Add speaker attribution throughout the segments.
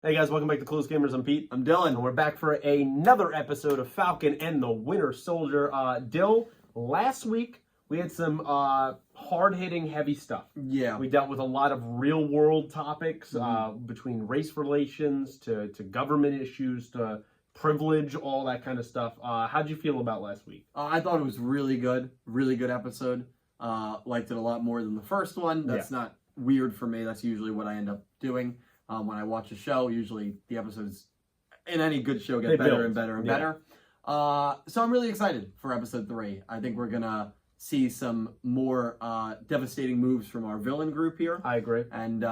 Speaker 1: Hey guys, welcome back to Clueless Gamers. I'm Pete.
Speaker 2: I'm Dylan.
Speaker 1: And we're back for another episode of Falcon and the Winter Soldier. Dill, last week we had some hard-hitting, heavy stuff.
Speaker 2: Yeah.
Speaker 1: We dealt with a lot of real-world topics, between race relations to government issues to privilege, all that kind of stuff. How'd you feel about last week?
Speaker 2: I thought it was really good episode. Liked it a lot more than the first one. That's not weird for me. That's usually what I end up doing. When I watch a show, usually the episodes in any good show get better and better and better. So I'm really excited for episode 3. I think we're going to see some more devastating moves from our villain group here.
Speaker 1: I agree.
Speaker 2: And,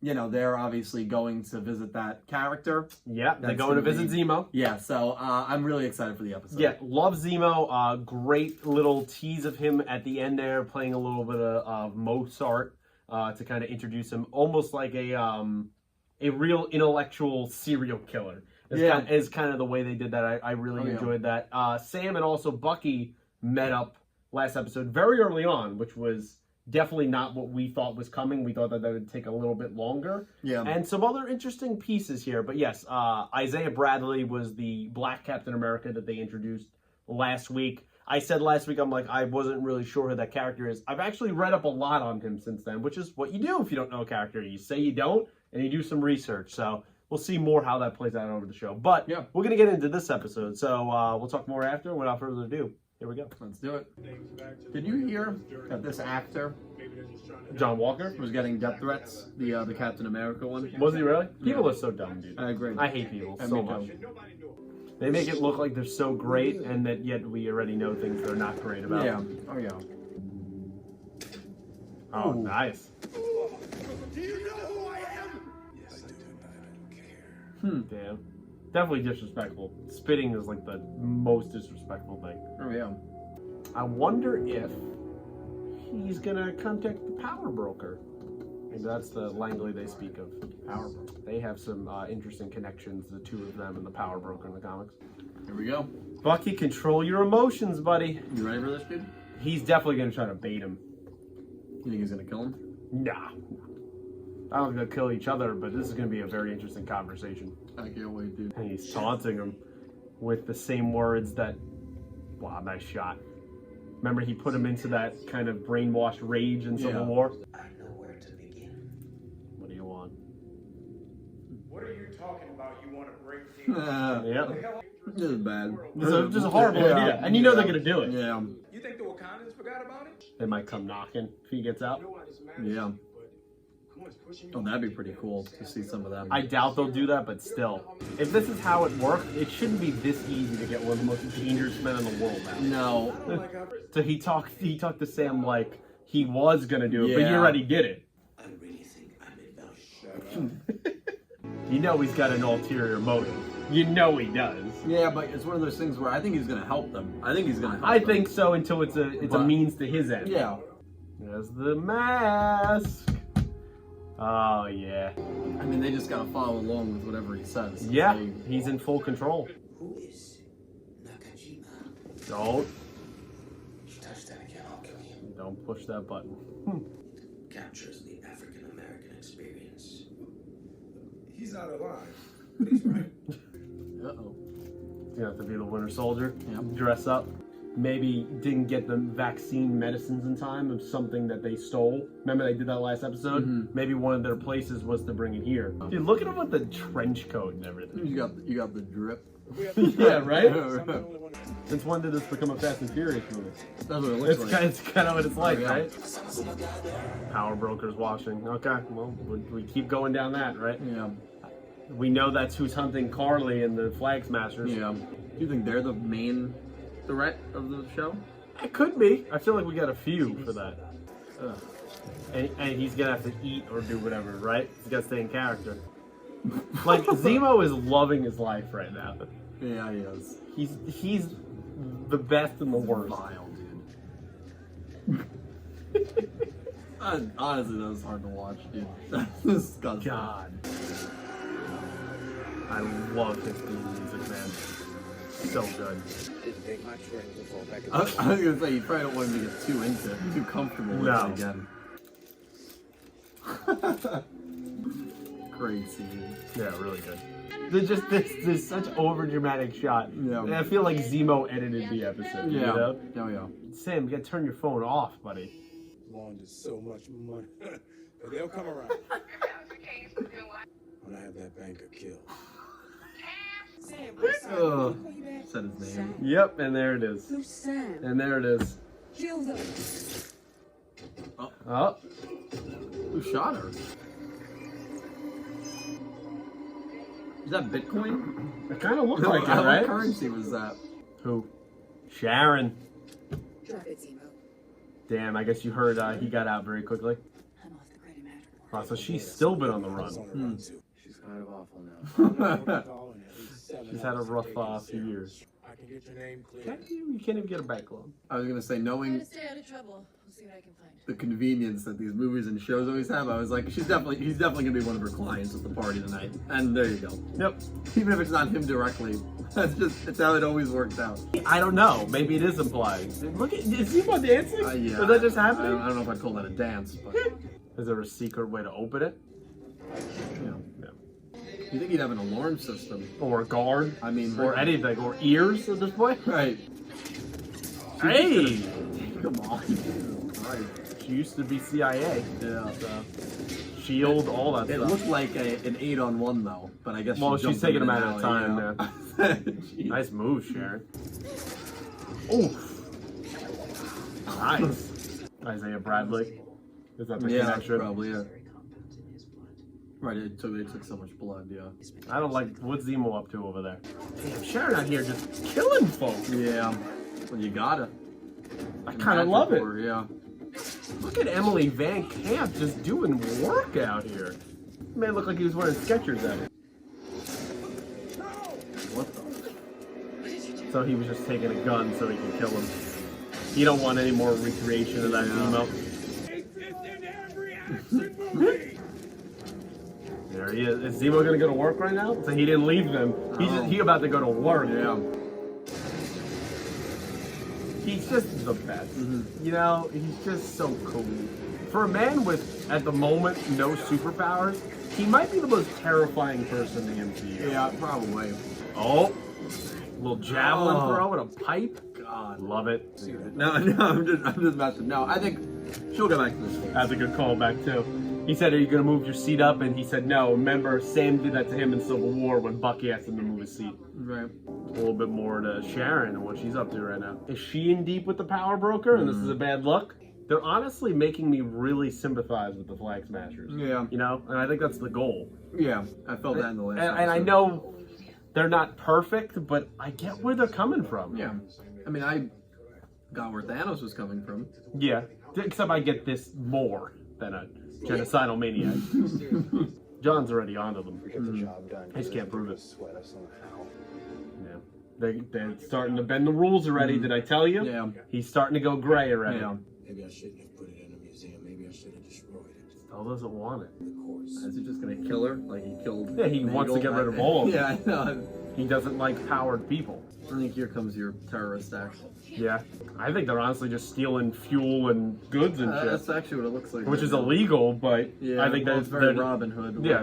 Speaker 2: they're obviously going to visit that character.
Speaker 1: Yeah, they're going to visit Zemo.
Speaker 2: Yeah, so I'm really excited for the episode.
Speaker 1: Yeah, love Zemo. Great little tease of him at the end there, playing a little bit of Mozart to kind of introduce him, almost like a real intellectual serial killer. Is kind of the way they did that. I really enjoyed that. Sam and also Bucky met up last episode very early on, which was definitely not what we thought was coming. We thought that would take a little bit longer. Yeah. And some other interesting pieces here. But yes, Isaiah Bradley was the Black Captain America that they introduced last week. I said last week, I'm like, I wasn't really sure who that character is. I've actually read up a lot on him since then, which is what you do if you don't know a character. You say you don't, and you do some research. So we'll see more how that plays out over the show. But we're going to get into this episode. So we'll talk more after. Without further ado, here we go.
Speaker 2: Let's do it. Did you hear that this actor,
Speaker 1: John Walker,
Speaker 2: was getting death threats? The Captain America one?
Speaker 1: Was he really? People are so dumb, dude.
Speaker 2: I agree.
Speaker 1: I hate people so much. They make it look like they're so great, and that yet we already know things they're not great about.
Speaker 2: Yeah. Oh, yeah.
Speaker 1: Oh, nice.
Speaker 3: Do you know who I am? Yes, I do, but I don't care.
Speaker 1: Damn. Definitely disrespectful. Spitting is like the most disrespectful thing.
Speaker 2: Oh, yeah.
Speaker 1: I wonder if he's gonna contact the power broker. Maybe that's the Langley they speak of. Power broker. They have some interesting connections, the two of them and the power broker in the comics.
Speaker 2: Here we go.
Speaker 1: Bucky, control your emotions, buddy.
Speaker 2: You ready for this, dude?
Speaker 1: He's definitely gonna try to bait him.
Speaker 2: You think he's gonna kill him?
Speaker 1: Nah. I don't think they'll kill each other, but this is gonna be a very interesting conversation.
Speaker 2: I can't wait, dude.
Speaker 1: And he's taunting him with the same words that... Wow, nice shot. Remember, he put him into that kind of brainwashed rage in Civil War?
Speaker 4: I know where to begin.
Speaker 1: What do you want?
Speaker 3: What are you talking about? You want to break the...
Speaker 1: Yeah.
Speaker 2: This is bad.
Speaker 1: This is a horrible idea. And you know they're going to do it.
Speaker 2: Yeah.
Speaker 3: You think the Wakandans forgot about it?
Speaker 1: They might come knocking if he gets out.
Speaker 2: Yeah. Oh, that'd be pretty cool to see some of them.
Speaker 1: I doubt they'll do that, but still. If this is how it worked, it shouldn't be this easy to get one of the most dangerous men in the world out.
Speaker 2: No.
Speaker 1: So he talked to Sam like he was going to do it, but he
Speaker 2: Yeah.
Speaker 1: already did it.
Speaker 4: I really think I'm in value.
Speaker 1: You know he's got an ulterior motive. You know he does.
Speaker 2: Yeah, but it's one of those things where I think he's gonna help them. I think
Speaker 1: think so until it's a means to his end.
Speaker 2: Yeah.
Speaker 1: There's the mask. Oh yeah.
Speaker 2: I mean, they just gotta follow along with whatever he says.
Speaker 1: Yeah, he's in full control.
Speaker 4: Who is Nakajima?
Speaker 1: Don't
Speaker 4: Touch that again, I'll kill you.
Speaker 1: don't push that button.
Speaker 4: Captures the African American experience.
Speaker 3: He's not alive. He's right.
Speaker 2: Uh-oh.
Speaker 1: You have to be the Winter Soldier.
Speaker 2: Yeah.
Speaker 1: Dress up. Maybe didn't get the vaccine medicines in time of something that they stole. Remember they did that last episode? Maybe one of their places was to bring it here. Dude, look at him with the trench coat and everything.
Speaker 2: You got the drip.
Speaker 1: Yeah, right? Since when did this become a Fast and Furious movie?
Speaker 2: That's what it looks like.
Speaker 1: It's kind of what it's like,
Speaker 2: yeah.
Speaker 1: right? Power brokers watching. Okay, well, we keep going down that, right?
Speaker 2: Yeah.
Speaker 1: We know that's who's hunting Carly and the Flag Smashers.
Speaker 2: Yeah. Do you think they're the main threat of the show?
Speaker 1: It could be. I feel like we got a few for that. And he's gonna have to eat or do whatever, right? He's gotta stay in character. Like, Zemo is loving his life right now.
Speaker 2: Yeah, he is.
Speaker 1: He's the best and the worst.
Speaker 2: Vile, dude. Honestly, that was hard to watch, dude. That's disgusting.
Speaker 1: God. I love his theme music, man. So good.
Speaker 4: Didn't take much for him to fall back.
Speaker 2: I was gonna say, you probably don't want him to get too into it, too comfortable with it again. Great scene.
Speaker 1: Yeah, really good. There's just this such over dramatic shot.
Speaker 2: Yeah.
Speaker 1: And I feel like Zemo edited the episode.
Speaker 2: Yeah.
Speaker 1: You know?
Speaker 2: Oh, yeah.
Speaker 1: Sam, you gotta turn your phone off, buddy.
Speaker 3: Laundered so much money. But they'll come around. When I have that banker killed.
Speaker 2: Oh, said his name.
Speaker 1: Yep, and there it is.
Speaker 5: Who's Sam?
Speaker 1: And there it is.
Speaker 5: Kill them.
Speaker 1: Oh,
Speaker 2: Who shot her? Is that Bitcoin?
Speaker 1: it kind of looked like it,
Speaker 2: What
Speaker 1: right?
Speaker 2: currency was that?
Speaker 1: Who? Sharon.
Speaker 5: Drop it, Zemo.
Speaker 1: Damn, I guess you heard he got out very quickly.
Speaker 5: I'm off the credit magic.
Speaker 1: Wow, so she's still been on the
Speaker 3: It's on
Speaker 1: run.
Speaker 3: the run, too.
Speaker 4: She's kind of awful now.
Speaker 3: Calling at least 7
Speaker 1: She's had a
Speaker 3: hours
Speaker 1: rough
Speaker 3: day to
Speaker 1: few
Speaker 3: zero.
Speaker 1: years.
Speaker 3: I can get your name clear.
Speaker 1: You can't even get a bank loan.
Speaker 2: I was gonna say,
Speaker 5: Trying
Speaker 2: knowing
Speaker 5: to stay out of trouble. I'll see what I can find.
Speaker 2: the convenience that these movies and shows always have, I was like, he's definitely gonna be one of her clients at the party tonight. And there you go.
Speaker 1: Yep.
Speaker 2: Even if it's not him directly, it's how it always works out.
Speaker 1: I don't know. Maybe it is implied. Look at, is Zemo dancing?
Speaker 2: Yeah.
Speaker 1: Is that just
Speaker 2: I
Speaker 1: happening?
Speaker 2: don't know if I'd call that a dance, but
Speaker 1: Is there a secret way to open it?
Speaker 2: you know.
Speaker 1: Yeah.
Speaker 2: You think he'd have an alarm system?
Speaker 1: Or a guard?
Speaker 2: I mean,
Speaker 1: Or anything? Or ears at this point?
Speaker 2: Right.
Speaker 1: Hey!
Speaker 2: Come on. Right.
Speaker 1: She used to be CIA.
Speaker 2: Yeah.
Speaker 1: So, Shield, all that
Speaker 2: It
Speaker 1: stuff.
Speaker 2: looked like an 8-on-1 though, but I guess
Speaker 1: Well,
Speaker 2: she
Speaker 1: she's
Speaker 2: jumped
Speaker 1: taking
Speaker 2: in
Speaker 1: them
Speaker 2: an
Speaker 1: at a
Speaker 2: alley,
Speaker 1: time,
Speaker 2: you know? Jeez.
Speaker 1: Nice move, Sharon. Oof. Nice. Isaiah Bradley. Is that the
Speaker 2: Yeah,
Speaker 1: connection?
Speaker 2: probably, yeah. Right, it took so much blood, yeah.
Speaker 1: I don't like what's Zemo up to over there. Damn, Sharon out here just killing folks.
Speaker 2: Yeah. Well, you gotta.
Speaker 1: I kind of love it.
Speaker 2: Or, yeah.
Speaker 1: Look at Emily Van Camp just doing work out here. Made it look like he was wearing Skechers at it.
Speaker 2: What the?
Speaker 1: So he was just taking a gun so he could kill him. You don't want any more recreation of that Zemo.
Speaker 3: Exist in every action movie.
Speaker 1: There he is. Is Zemo gonna go to work right now? So he didn't leave them. He about to go to work.
Speaker 2: Yeah.
Speaker 1: He's just the best. You know, he's just so cool. For a man with, at the moment, no superpowers, he might be the most terrifying person in the MCU.
Speaker 2: Yeah, probably.
Speaker 1: Oh, little javelin
Speaker 2: Oh.
Speaker 1: throw and a pipe.
Speaker 2: God.
Speaker 1: Love it.
Speaker 2: No, I'm just messing. No, I think she'll go back to this.
Speaker 1: That's a good callback too. He said, "Are you gonna move your seat up?" And he said, "No." Remember, Sam did that to him in Civil War when Bucky asked him to move his seat.
Speaker 2: Right.
Speaker 1: A little bit more to Sharon and what she's up to right now. Is she in deep with the Power Broker, and this is a bad look? They're honestly making me really sympathize with the Flag Smashers.
Speaker 2: Yeah.
Speaker 1: You know, and I think that's the goal.
Speaker 2: Yeah, I felt that in the last
Speaker 1: And I
Speaker 2: episode.
Speaker 1: know they're not perfect, but I get where they're coming from.
Speaker 2: Yeah. I mean, I got where Thanos was coming from.
Speaker 1: Yeah. Except I get this more than a genocidal maniac. John's already onto them.
Speaker 6: Get the job done.
Speaker 1: I just can't prove it.
Speaker 6: Sweat us somehow.
Speaker 1: Yeah. They're starting to bend the rules already. Did I tell you?
Speaker 2: Yeah.
Speaker 1: He's starting to go gray already.
Speaker 2: Yeah.
Speaker 4: Maybe I shouldn't have put it in a museum. Maybe I should have destroyed it.
Speaker 1: Still doesn't want it.
Speaker 4: Of course.
Speaker 2: Is he just gonna kill her like he killed?
Speaker 1: Yeah, he wants to
Speaker 2: Nagel?
Speaker 1: get rid of all of them.
Speaker 2: Yeah, I know.
Speaker 1: He doesn't like powered people.
Speaker 2: I think here comes your terrorist act.
Speaker 1: Yeah. I think they're honestly just stealing fuel and goods and shit.
Speaker 2: That's actually what it looks like.
Speaker 1: Which
Speaker 2: right
Speaker 1: is
Speaker 2: now.
Speaker 1: illegal, but
Speaker 2: Yeah,
Speaker 1: I think
Speaker 2: well,
Speaker 1: that's
Speaker 2: it's very
Speaker 1: they're-
Speaker 2: Robin Hood.
Speaker 1: Yeah,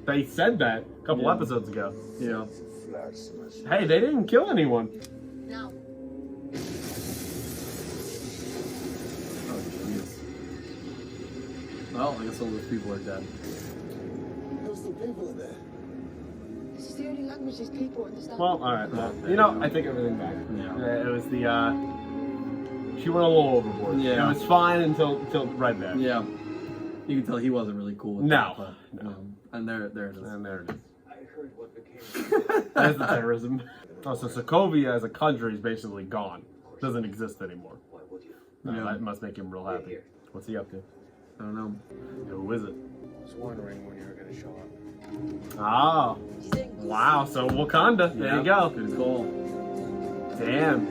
Speaker 1: they said that a couple
Speaker 2: Yeah.
Speaker 1: episodes ago.
Speaker 2: Yeah.
Speaker 1: Hey, they didn't kill anyone.
Speaker 5: No.
Speaker 2: Oh jeez. Well, I guess all those people are dead.
Speaker 3: There's some people in there.
Speaker 5: This is the only language these people understand.
Speaker 1: Well, all right. Well, you know, I take everything back.
Speaker 2: Yeah.
Speaker 1: It was the she went a little overboard.
Speaker 2: Yeah.
Speaker 1: It was fine until right there.
Speaker 2: Yeah. You can tell he wasn't really cool with
Speaker 1: No.
Speaker 2: that, but, and there it is.
Speaker 1: And there it is.
Speaker 6: I heard what became.
Speaker 1: There's the terrorism. Oh, so Sokovia as a country is basically gone. Doesn't exist anymore.
Speaker 6: Why would you?
Speaker 1: No,
Speaker 2: Yeah.
Speaker 1: that must make him real happy. What's he up to?
Speaker 2: I don't know.
Speaker 1: Who is it?
Speaker 6: I was wondering when you were going to show up.
Speaker 1: Oh, wow. So Wakanda. There you go.
Speaker 2: Good call.
Speaker 1: Damn.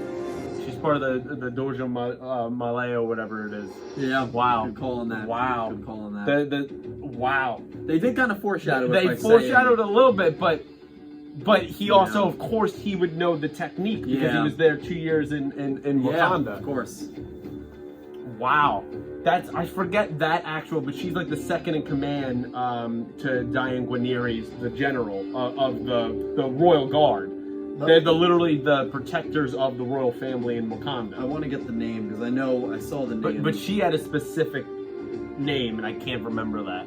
Speaker 1: She's part of the Dojo Malay or whatever it is.
Speaker 2: Yeah.
Speaker 1: Wow.
Speaker 2: Good call on that.
Speaker 1: Wow.
Speaker 2: Good call on that.
Speaker 1: Wow.
Speaker 2: They did kind of foreshadow it.
Speaker 1: They
Speaker 2: by
Speaker 1: foreshadowed
Speaker 2: saying,
Speaker 1: a little bit, but he also,
Speaker 2: Yeah.
Speaker 1: of course, he would know the technique because he
Speaker 2: Yeah.
Speaker 1: was there 2 years in
Speaker 2: Yeah,
Speaker 1: Wakanda.
Speaker 2: of course.
Speaker 1: Wow. That's, I forget that actual, but she's like the second in command to Diane Guarneri's, the general of the Royal Guard. They're literally the protectors of the royal family in Wakanda.
Speaker 2: I want to get the name because I know I saw the name.
Speaker 1: But she had a specific name, and I can't remember that.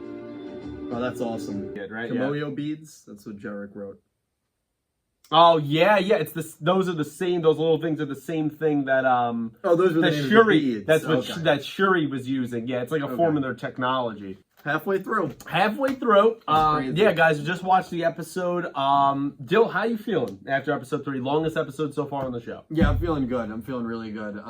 Speaker 2: Oh, that's awesome.
Speaker 1: Good, right?
Speaker 2: Kimoyo beads. That's what Jarek wrote.
Speaker 1: Oh yeah. It's this. Those are the same. Those little things are the same thing that
Speaker 2: Oh, those were the names of the
Speaker 1: Shuri.
Speaker 2: beads.
Speaker 1: That's what
Speaker 2: Okay.
Speaker 1: that Shuri was using. Yeah, it's like a form of their technology.
Speaker 2: Halfway through.
Speaker 1: Halfway through.
Speaker 2: crazy.
Speaker 1: Yeah, guys, just watched the episode. Dill, how you feeling after episode 3? Longest episode so far on the show.
Speaker 2: Yeah, I'm feeling good. I'm feeling really good.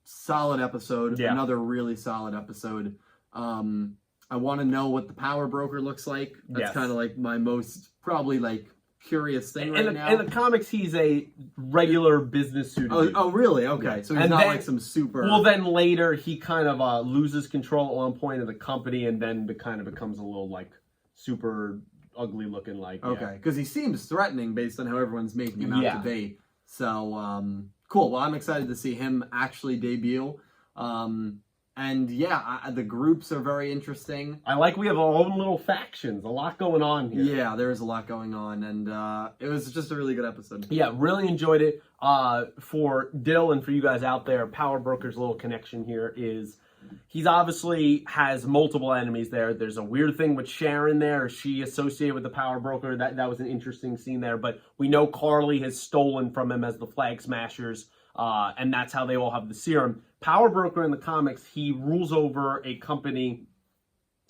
Speaker 2: Solid episode.
Speaker 1: Yeah.
Speaker 2: Another really solid episode. I want to know what the power broker looks like. That's
Speaker 1: Yes.
Speaker 2: kind of like my most probably like curious thing
Speaker 1: In
Speaker 2: right now.
Speaker 1: the comics, he's a regular business suit.
Speaker 2: Oh, really? Okay.
Speaker 1: Yeah.
Speaker 2: So he's
Speaker 1: And
Speaker 2: not
Speaker 1: then-
Speaker 2: like some super.
Speaker 1: Well, then later he kind of loses control at one point of the company, and then it kind of becomes a little like super ugly looking. Like
Speaker 2: Okay, because he seems threatening based on how everyone's making him out
Speaker 1: Yeah.
Speaker 2: to be. So, cool. Well, I'm excited to see him actually debut. And yeah, the groups are very interesting.
Speaker 1: I like we have our own little factions. A lot going on here.
Speaker 2: Yeah, there is a lot going on, and it was just a really good episode.
Speaker 1: Yeah, really enjoyed it. For Dill and for you guys out there, Power Broker's little connection here is he's obviously has multiple enemies there. There's a weird thing with Sharon there. Is she associated with the Power Broker? That was an interesting scene there. But we know Carly has stolen from him as the Flag Smashers, and that's how they all have the serum. Power Broker in the comics, he rules over a company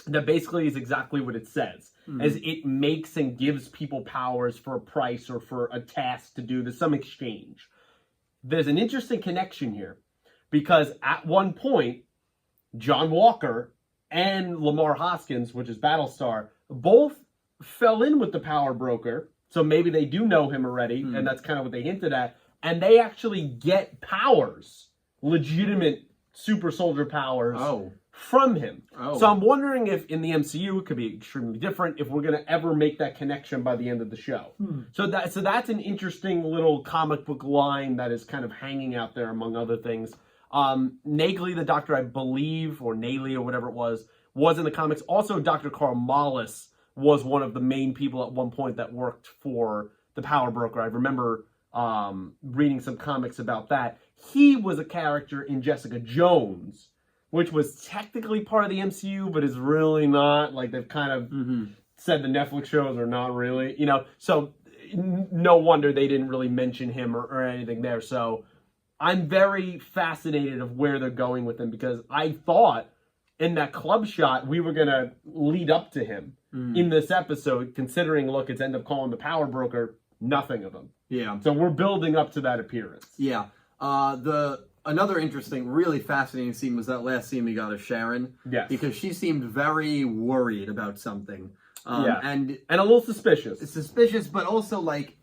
Speaker 1: that basically is exactly what it says. As it makes and gives people powers for a price or for a task to do. There's some exchange. There's an interesting connection here because at one point, John Walker and Lamar Hoskins, which is Battlestar, both fell in with the Power Broker. So maybe they do know him already, and that's kind of what they hinted at. And they actually get powers, legitimate super soldier powers from him. So I'm wondering if in the MCU it could be extremely different if we're going to ever make that connection by the end of the show. So that's an interesting little comic book line that is kind of hanging out there among other things. Nagley, the doctor, I believe, or Naley or whatever it was in the comics. Also, Dr. Carl Mollis was one of the main people at one point that worked for the Power Broker. I remember reading some comics about that. He was a character in Jessica Jones, which was technically part of the MCU, but is really not. Like, they've kind of said the Netflix shows are not really, so no wonder they didn't really mention him or anything there. So I'm very fascinated of where they're going with him because I thought in that club shot we were going to lead up to him in this episode, considering, look, it's end up calling the Power Broker, nothing of him.
Speaker 2: Yeah.
Speaker 1: So we're building up to that appearance.
Speaker 2: Yeah. Another interesting, really fascinating scene was that last scene we got of Sharon.
Speaker 1: Yes.
Speaker 2: Because she seemed very worried about something. And
Speaker 1: a little suspicious.
Speaker 2: It's suspicious, but also, like,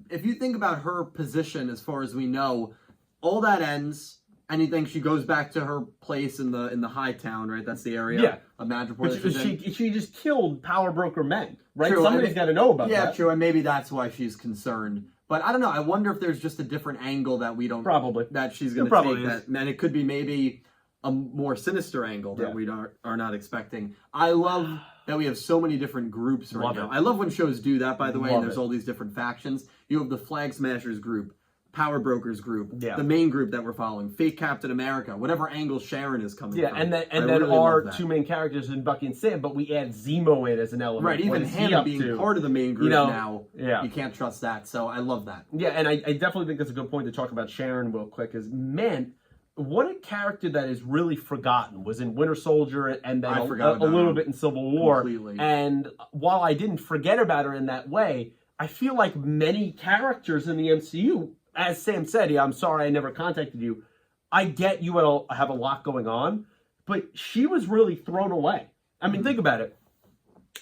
Speaker 2: if you think about her position as far as we know, all that ends, and you think she goes back to her place in the high town, right? That's the area of Madripoor.
Speaker 1: But she just killed Power Broker men, right?
Speaker 2: True,
Speaker 1: Somebody's got to know about that.
Speaker 2: Yeah, true, and maybe that's why she's concerned. But I don't know. I wonder if there's just a different angle that we don't...
Speaker 1: Probably.
Speaker 2: That she's going to take. That, and it could be maybe a more sinister angle that we are not expecting. I love that we have so many different groups right now. I love when shows do that, by the way, and there's all these different factions. You have the Flag Smashers group, Power Brokers group, the main group that we're following, Fake Captain America, whatever angle Sharon is coming from.
Speaker 1: And then our two main characters in Bucky and Sam, but we add Zemo in as an element.
Speaker 2: Right, even him being part of the main group now, you can't trust that, so I love that.
Speaker 1: Yeah, and I definitely think that's a good point to talk about Sharon real quick, is, man, what a character that is really forgotten. Was in Winter Soldier and then a little bit in Civil War.
Speaker 2: Completely.
Speaker 1: And while I didn't forget about her in that way, I feel like many characters in the MCU, as Sam said, I'm sorry I never contacted you. I get you have a lot going on, but she was really thrown away. I mean, think about it.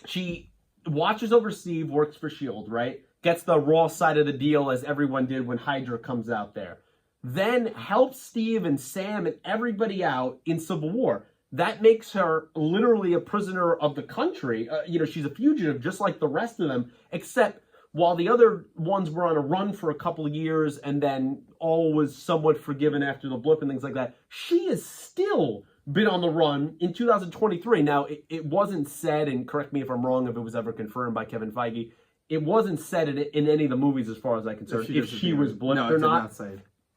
Speaker 1: She watches over Steve, works for S.H.I.E.L.D., right? Gets the raw side of the deal as everyone did when Hydra comes out there. Then helps Steve and Sam and everybody out in Civil War. That makes her literally a prisoner of the country. She's a fugitive just like the rest of them, except while the other ones were on a run for a couple of years and then all was somewhat forgiven after the blip and things like that, she is still been on the run in 2023. Now, it wasn't said, and correct me if I'm wrong, if it was ever confirmed by Kevin Feige, it wasn't said in any of the movies as far as I'm concerned if she was blipped or not.
Speaker 2: Say.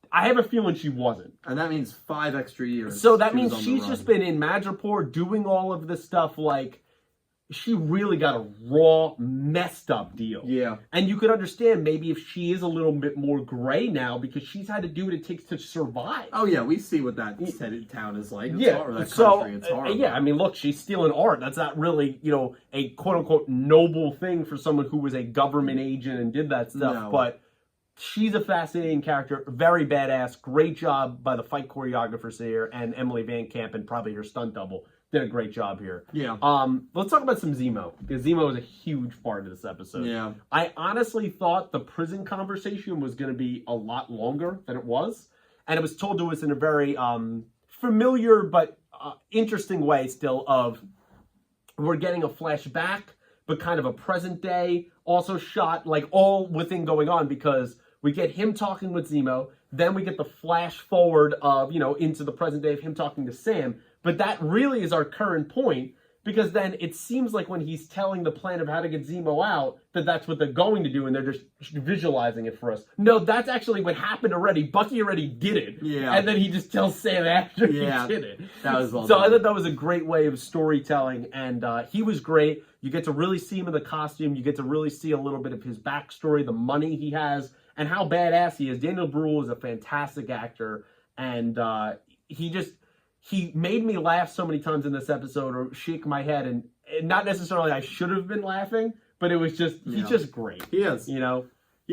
Speaker 1: I have a feeling she wasn't.
Speaker 2: And that means 5 extra years.
Speaker 1: So that means she's just been in Madripoor doing all of this stuff. Like, she really got a raw, messed up deal.
Speaker 2: Yeah.
Speaker 1: And you could understand maybe if she is a little bit more gray now because she's had to do what it takes to survive.
Speaker 2: Oh, yeah. We see what that town is like.
Speaker 1: Yeah.
Speaker 2: Or that
Speaker 1: So,
Speaker 2: country. It's horrible.
Speaker 1: yeah, I mean, look, she's stealing art. That's not really, a quote-unquote noble thing for someone who was a government agent and did that stuff.
Speaker 2: No.
Speaker 1: But she's a fascinating character. Very badass. Great job by the fight choreographers here and Emily Van Camp and probably her stunt double. Did a great job here.
Speaker 2: Yeah.
Speaker 1: Let's talk about some Zemo, because Zemo is a huge part of this episode.
Speaker 2: Yeah.
Speaker 1: I honestly thought the prison conversation was going to be a lot longer than it was, and it was told to us in a very familiar but interesting way still of we're getting a flashback, but kind of a present day, also shot like all within going on, because we get him talking with Zemo, then we get the flash forward of, into the present day of him talking to Sam. But that really is our current point, because then it seems like when he's telling the plan of how to get Zemo out, that's what they're going to do, and they're just visualizing it for us. No, that's actually what happened already. Bucky already did it.
Speaker 2: Yeah.
Speaker 1: And then he just tells Sam after he did it.
Speaker 2: That was well
Speaker 1: So
Speaker 2: done.
Speaker 1: I thought that was a great way of storytelling, and he was great. You get to really see him in the costume. You get to really see a little bit of his backstory, the money he has, and how badass he is. Daniel Bruhl is a fantastic actor, and he made me laugh so many times in this episode, or shake my head, and not necessarily I should have been laughing, but it was just, he's just great.
Speaker 2: He is.
Speaker 1: Yeah,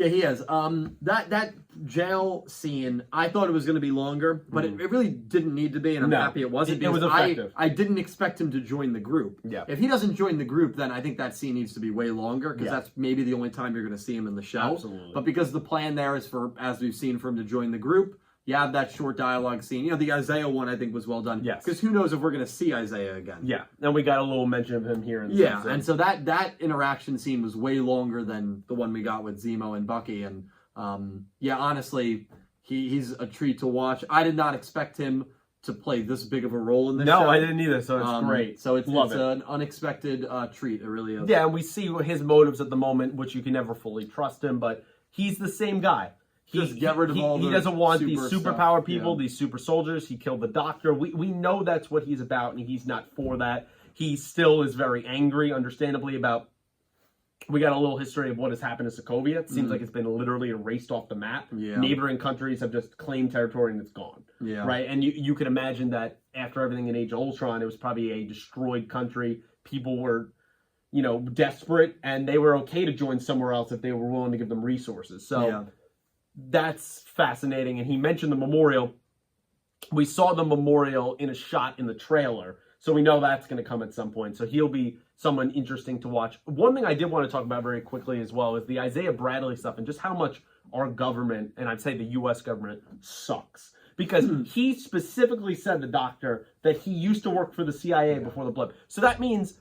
Speaker 2: he is. That jail scene, I thought it was going to be longer, but it really didn't need to be, and I'm happy it wasn't.
Speaker 1: It was
Speaker 2: because
Speaker 1: effective.
Speaker 2: I didn't expect him to join the group.
Speaker 1: Yeah.
Speaker 2: If he doesn't join the group, then I think that scene needs to be way longer, because that's maybe the only time you're going to see him in the show.
Speaker 1: Absolutely.
Speaker 2: But because the plan there is for, as we've seen, for him to join the group, you have that short dialogue scene. The Isaiah one, I think, was well done.
Speaker 1: Yes.
Speaker 2: Because who knows if we're going to see Isaiah again.
Speaker 1: Yeah, and we got a little mention of him here in this episode.
Speaker 2: And so that interaction scene was way longer than the one we got with Zemo and Bucky. And honestly, he's a treat to watch. I did not expect him to play this big of a role in this show.
Speaker 1: No, I didn't either, so it's great.
Speaker 2: So it's
Speaker 1: Love it.
Speaker 2: an unexpected treat. It really is.
Speaker 1: Yeah, and we see his motives at the moment, which you can never fully trust him, but he's the same guy.
Speaker 2: Just get rid of all
Speaker 1: he
Speaker 2: the
Speaker 1: doesn't want these
Speaker 2: super
Speaker 1: superpower
Speaker 2: stuff.
Speaker 1: people, these super soldiers. He killed the doctor. We know that's what he's about, and he's not for that. He still is very angry, understandably, about... We got a little history of what has happened to Sokovia. It seems like it's been literally erased off the map.
Speaker 2: Yeah.
Speaker 1: Neighboring countries have just claimed territory, and it's gone.
Speaker 2: Yeah.
Speaker 1: Right? And you can imagine that after everything in Age of Ultron, it was probably a destroyed country. People were... desperate, and they were okay to join somewhere else if they were willing to give them resources. So that's fascinating. And he mentioned the memorial. We saw the memorial in a shot in the trailer, so we know that's going to come at some point. So he'll be someone interesting to watch. One thing I did want to talk about very quickly as well is the Isaiah Bradley stuff, and just how much our government, and I'd say the U.S. government, sucks. Because he specifically said, the doctor, that he used to work for the CIA before the blip. So that means...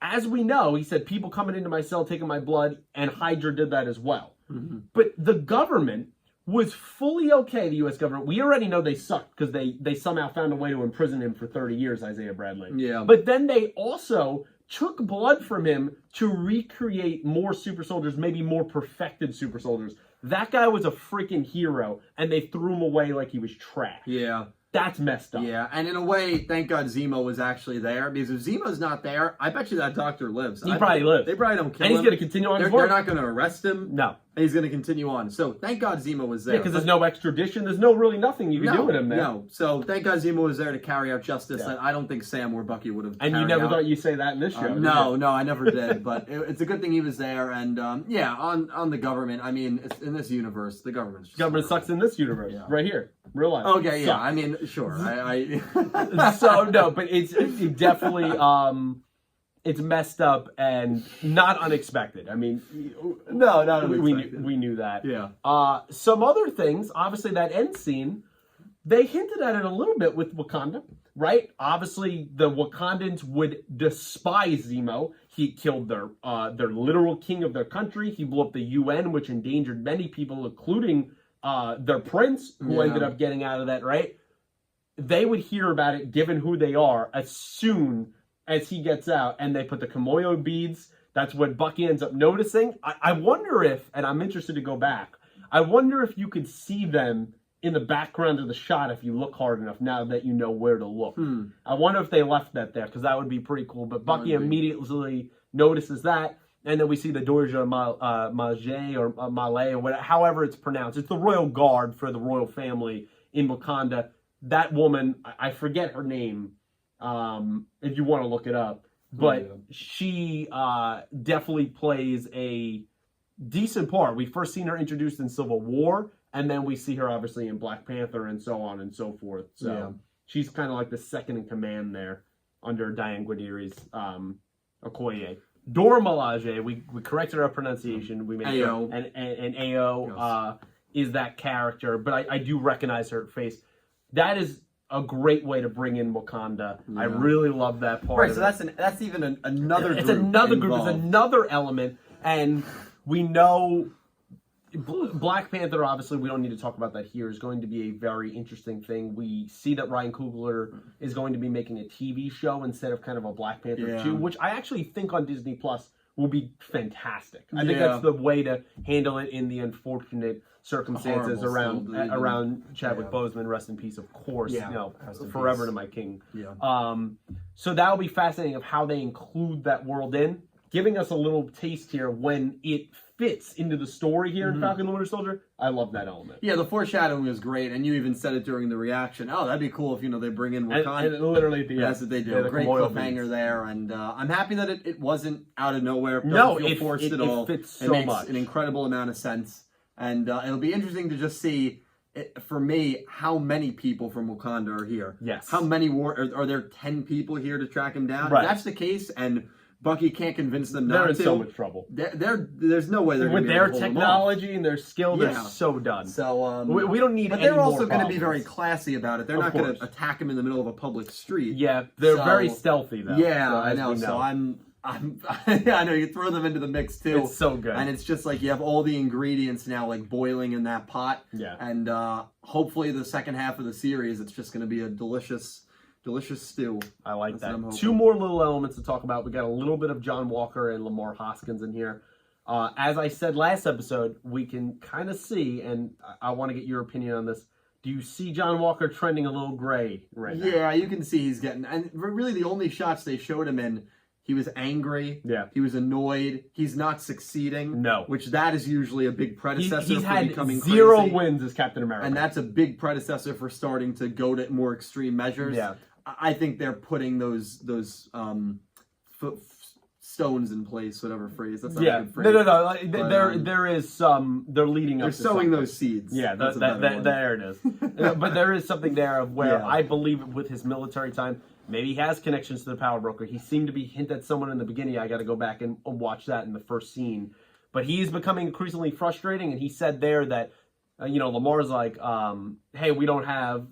Speaker 1: As we know, he said, people coming into my cell, taking my blood, and Hydra did that as well. Mm-hmm. But the government was fully okay, the U.S. government. We already know they sucked because they somehow found a way to imprison him for 30 years, Isaiah Bradley.
Speaker 2: Yeah.
Speaker 1: But then they also took blood from him to recreate more super soldiers, maybe more perfected super soldiers. That guy was a freaking hero, and they threw him away like he was trash.
Speaker 2: Yeah.
Speaker 1: That's messed up.
Speaker 2: Yeah, and in a way, thank God Zemo was actually there, because if Zemo's not there, I bet you that doctor lives.
Speaker 1: He probably lives.
Speaker 2: They probably don't kill
Speaker 1: and
Speaker 2: him.
Speaker 1: he's going to continue on his
Speaker 2: They're
Speaker 1: work.
Speaker 2: not going to arrest him.
Speaker 1: No.
Speaker 2: And he's going to continue on. So thank God Zemo was there.
Speaker 1: Yeah, because there's no extradition. There's nothing you can do with him there.
Speaker 2: No. So thank God Zemo was there to carry out justice that I don't think Sam or Bucky would have
Speaker 1: And you never thought you'd say that in this show.
Speaker 2: No, I never did. But it's a good thing he was there. And on the government, I mean, it's, in this universe, the government's just
Speaker 1: Government sucks in this universe, right here, real life.
Speaker 2: Okay, yeah.
Speaker 1: Sucks.
Speaker 2: I mean, sure.
Speaker 1: So no, but it's definitely it's messed up and not unexpected. I mean,
Speaker 2: no, not
Speaker 1: we
Speaker 2: unexpected.
Speaker 1: we knew that.
Speaker 2: Yeah.
Speaker 1: Some other things, obviously, that end scene, they hinted at it a little bit with Wakanda, right? Obviously, the Wakandans would despise Zemo. He killed their literal king of their country. He blew up the UN, which endangered many people, including their prince, who ended up getting out of that, right? they would hear about it, given who they are, as soon as he gets out, and they put the Kimoyo beads. That's what Bucky ends up noticing. I wonder if, and I'm interested to go back, I wonder if you could see them in the background of the shot if you look hard enough, now that you know where to look. I wonder if they left that there, because that would be pretty cool. But Bucky immediately notices that, and then we see the Dorja Malay or Malay, or whatever, however it's pronounced. It's the royal guard for the royal family in Wakanda. That woman, I forget her name, if you want to look it up, but she definitely plays a decent part. We first seen her introduced in Civil War, and then we see her obviously in Black Panther and so on and so forth. So she's kind of like the second in command there under Diane Guarnieri's Okoye. Dora Milaje, we corrected our pronunciation. We made
Speaker 2: Ayo.
Speaker 1: Sure, and Ayo is that character, but I do recognize her face. That is a great way to bring in Wakanda. Yeah. I really love that part.
Speaker 2: Right, so that's even another.
Speaker 1: It's another group. It's another element, and we know Black Panther. Obviously, we don't need to talk about that here. Is going to be a very interesting thing. We see that Ryan Coogler is going to be making a TV show instead of kind of a Black Panther 2, which I actually think on Disney Plus will be fantastic. I think that's the way to handle it in the unfortunate circumstances around Chadwick Boseman. Rest in peace, of course. You know, forever to my king. So that'll be fascinating of how they include that world in, giving us a little taste here when it fits into the story here in Falcon and the Winter Soldier. I love that element.
Speaker 2: Yeah, the foreshadowing was great, and you even said it during the reaction. Oh, that'd be cool if they bring in Wakanda.
Speaker 1: And literally at the end.
Speaker 2: That's what they do. Great cliffhanger there, and I'm happy that it wasn't out of nowhere.
Speaker 1: No,
Speaker 2: it forced at all.
Speaker 1: It fits so
Speaker 2: makes
Speaker 1: much.
Speaker 2: An incredible amount of sense, and it'll be interesting to just see. For me, how many people from Wakanda are here?
Speaker 1: Yes.
Speaker 2: How many are there? 10 people here to track him down?
Speaker 1: Right.
Speaker 2: If that's the case, and Bucky can't convince them not to.
Speaker 1: They're in so much trouble.
Speaker 2: There's no way they're
Speaker 1: with
Speaker 2: gonna
Speaker 1: their
Speaker 2: be able to hold
Speaker 1: technology and their skill. They're so done.
Speaker 2: So
Speaker 1: we don't need.
Speaker 2: But
Speaker 1: they're
Speaker 2: also going to be very classy about it. They're not going to attack him in the middle of a public street.
Speaker 1: Yeah, they're very stealthy though.
Speaker 2: Yeah, I know. So I know you throw them into the mix too.
Speaker 1: It's so good,
Speaker 2: and it's just like you have all the ingredients now like boiling in that pot.
Speaker 1: Yeah,
Speaker 2: and hopefully the second half of the series, it's just going to be a delicious stew.
Speaker 1: I like that. Two more little elements to talk about. We got a little bit of John Walker and Lamar Hoskins in here. As I said last episode, we can kind of see, and I want to get your opinion on this. Do you see John Walker trending a little gray right now?
Speaker 2: Yeah, you can see he's getting, and really the only shots they showed him in, he was angry.
Speaker 1: Yeah.
Speaker 2: He was annoyed. He's not succeeding.
Speaker 1: No.
Speaker 2: Which that is usually a big predecessor
Speaker 1: he's
Speaker 2: for
Speaker 1: had
Speaker 2: becoming
Speaker 1: zero
Speaker 2: crazy.
Speaker 1: wins as Captain America.
Speaker 2: And that's a big predecessor for starting to go to more extreme measures.
Speaker 1: Yeah.
Speaker 2: I think they're putting those stones in place, whatever phrase. That's not a good phrase.
Speaker 1: No. Like, there is some. They're leading up.
Speaker 2: They're
Speaker 1: to
Speaker 2: sowing
Speaker 1: something.
Speaker 2: those seeds.
Speaker 1: Yeah, there it is. But there is something there of where I believe with his military time, maybe he has connections to the power broker. He seemed to be hinted at someone in the beginning. I got to go back and watch that in the first scene. But he's becoming increasingly frustrating, and he said there that Lamar's like, hey, we don't have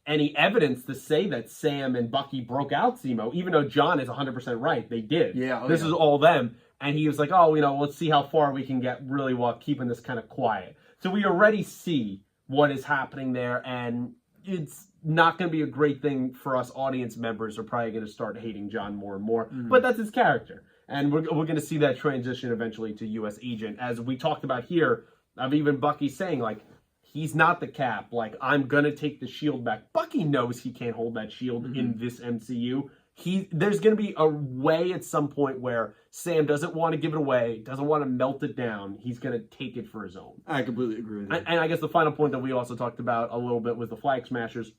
Speaker 1: any evidence to say that Sam and Bucky broke out Zemo, even though John is 100% right. They did.
Speaker 2: Yeah.
Speaker 1: This is all them. And he was like, let's see how far we can get really while keeping this kind of quiet. So we already see what is happening there, and it's not going to be a great thing for us audience members. Are probably going to start hating John more and more. But that's his character. And we're going to see that transition eventually to U.S. agent. As we talked about here, of even Bucky saying, like, he's not the Cap. Like, I'm going to take the shield back. Bucky knows he can't hold that shield in this MCU. There's going to be a way at some point where Sam doesn't want to give it away, doesn't want to melt it down. He's going to take it for his own.
Speaker 2: I completely agree with you.
Speaker 1: And I guess the final point that we also talked about a little bit with the Flag Smashers,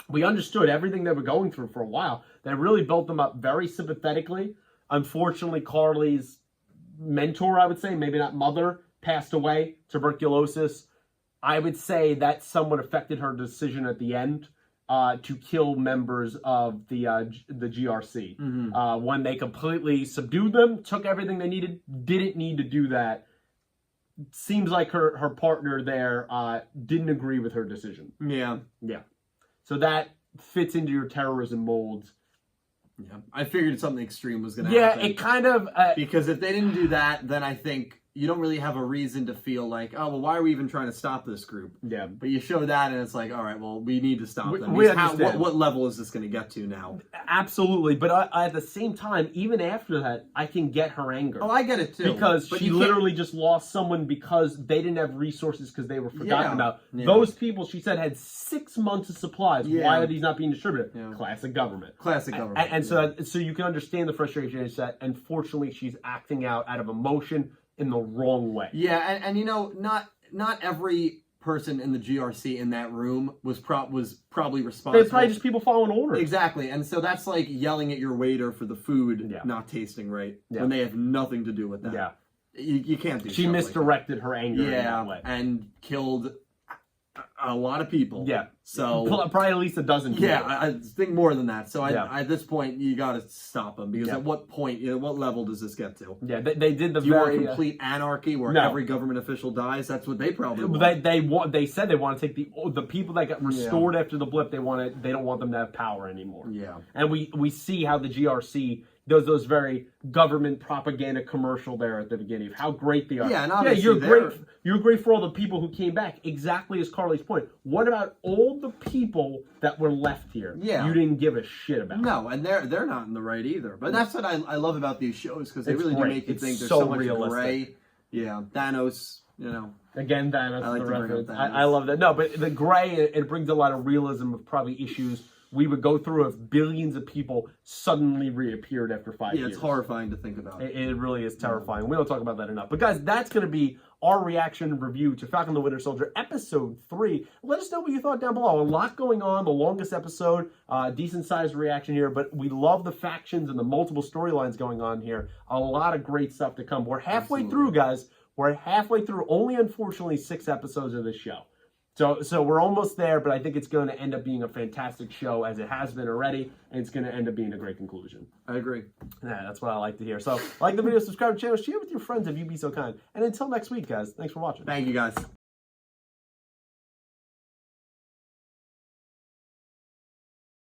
Speaker 1: we understood everything they were going through for a while. They really built them up very sympathetically. Unfortunately, Carly's mentor, I would say, maybe not mother, passed away, tuberculosis. I would say that somewhat affected her decision at the end to kill members of the GRC. When they completely subdued them, took everything they needed, didn't need to do that. Seems like her partner there didn't agree with her decision.
Speaker 2: Yeah.
Speaker 1: So that fits into your terrorism molds.
Speaker 2: Yeah, I figured something extreme was going to happen.
Speaker 1: Yeah, it kind of...
Speaker 2: because if they didn't do that, then I think you don't really have a reason to feel like, oh, well, why are we even trying to stop this group?
Speaker 1: Yeah.
Speaker 2: But you show that, and it's like, all right, well, we need to stop them.
Speaker 1: we
Speaker 2: How-
Speaker 1: understand.
Speaker 2: what level is this going to get to now?
Speaker 1: Absolutely, but at the same time, even after that, I can get her anger.
Speaker 2: Oh, I get it too.
Speaker 1: Because
Speaker 2: But
Speaker 1: she
Speaker 2: you can't-
Speaker 1: literally just lost someone because they didn't have resources because they were forgotten
Speaker 2: Yeah.
Speaker 1: about.
Speaker 2: Yeah.
Speaker 1: Those people, she said, had 6 months of supplies.
Speaker 2: Yeah.
Speaker 1: Why are these not being distributed?
Speaker 2: Yeah.
Speaker 1: Classic government.
Speaker 2: Classic government.
Speaker 1: And so you can understand the frustration. Is that unfortunately she's acting out of emotion in the wrong way.
Speaker 2: Yeah, and you know, not every person in the GRC in that room was probably responsible.
Speaker 1: They're probably just people following orders.
Speaker 2: Exactly, and so that's like yelling at your waiter for the food
Speaker 1: Yeah.
Speaker 2: not tasting right
Speaker 1: Yeah.
Speaker 2: when they have nothing to do with that.
Speaker 1: Yeah.
Speaker 2: You can't do.
Speaker 1: She
Speaker 2: stuff like
Speaker 1: misdirected her anger
Speaker 2: that.
Speaker 1: in that way.
Speaker 2: and killed a lot of people.
Speaker 1: Yeah.
Speaker 2: So
Speaker 1: Probably at least a dozen people.
Speaker 2: yeah, I think more than that. So
Speaker 1: Yeah.
Speaker 2: at this point, you got to stop them because
Speaker 1: Yeah.
Speaker 2: at what point, what level does this get to?
Speaker 1: Yeah, they did the
Speaker 2: Do you want
Speaker 1: very...
Speaker 2: complete anarchy where
Speaker 1: No.
Speaker 2: every government official dies? That's what they probably want.
Speaker 1: They said they want to take the people that got restored after the blip. They don't want them to have power anymore.
Speaker 2: Yeah.
Speaker 1: And we see how the GRC does those very government propaganda commercial there at the beginning of how great they are.
Speaker 2: Yeah, and obviously
Speaker 1: you're
Speaker 2: they're-
Speaker 1: great. You're great for all the people who came back. Exactly as Carly's point. What about all the people that were left here?
Speaker 2: Yeah.
Speaker 1: You didn't give a shit about.
Speaker 2: No, and they're not in the right either. But that's what I love about these shows because they
Speaker 1: It's
Speaker 2: really
Speaker 1: great.
Speaker 2: do make you
Speaker 1: It's
Speaker 2: think there's
Speaker 1: so
Speaker 2: so much
Speaker 1: realistic.
Speaker 2: gray. Yeah, Thanos,
Speaker 1: Again, Thanos
Speaker 2: I like
Speaker 1: is the
Speaker 2: to bring up
Speaker 1: reference.
Speaker 2: Thanos.
Speaker 1: I love that. No, but the gray, it brings a lot of realism of probably issues we would go through if billions of people suddenly reappeared after 5
Speaker 2: yeah,
Speaker 1: years.
Speaker 2: it's horrifying to think about.
Speaker 1: It really is terrifying. We don't talk about that enough. But guys, that's going to be our reaction and review to Falcon the Winter Soldier, Episode 3. Let us know what you thought down below. A lot going on, the longest episode, decent-sized reaction here, but we love the factions and the multiple storylines going on here. A lot of great stuff to come. We're halfway through, guys. We're halfway through. Only, unfortunately, 6 episodes of this show. So we're almost there, but I think it's going to end up being a fantastic show as it has been already, and it's going to end up being a great conclusion.
Speaker 2: I agree.
Speaker 1: Yeah, that's what I like to hear. So like the video, subscribe to the channel, share with your friends if you be so kind. And until next week, guys, thanks for watching.
Speaker 2: Thank you, guys.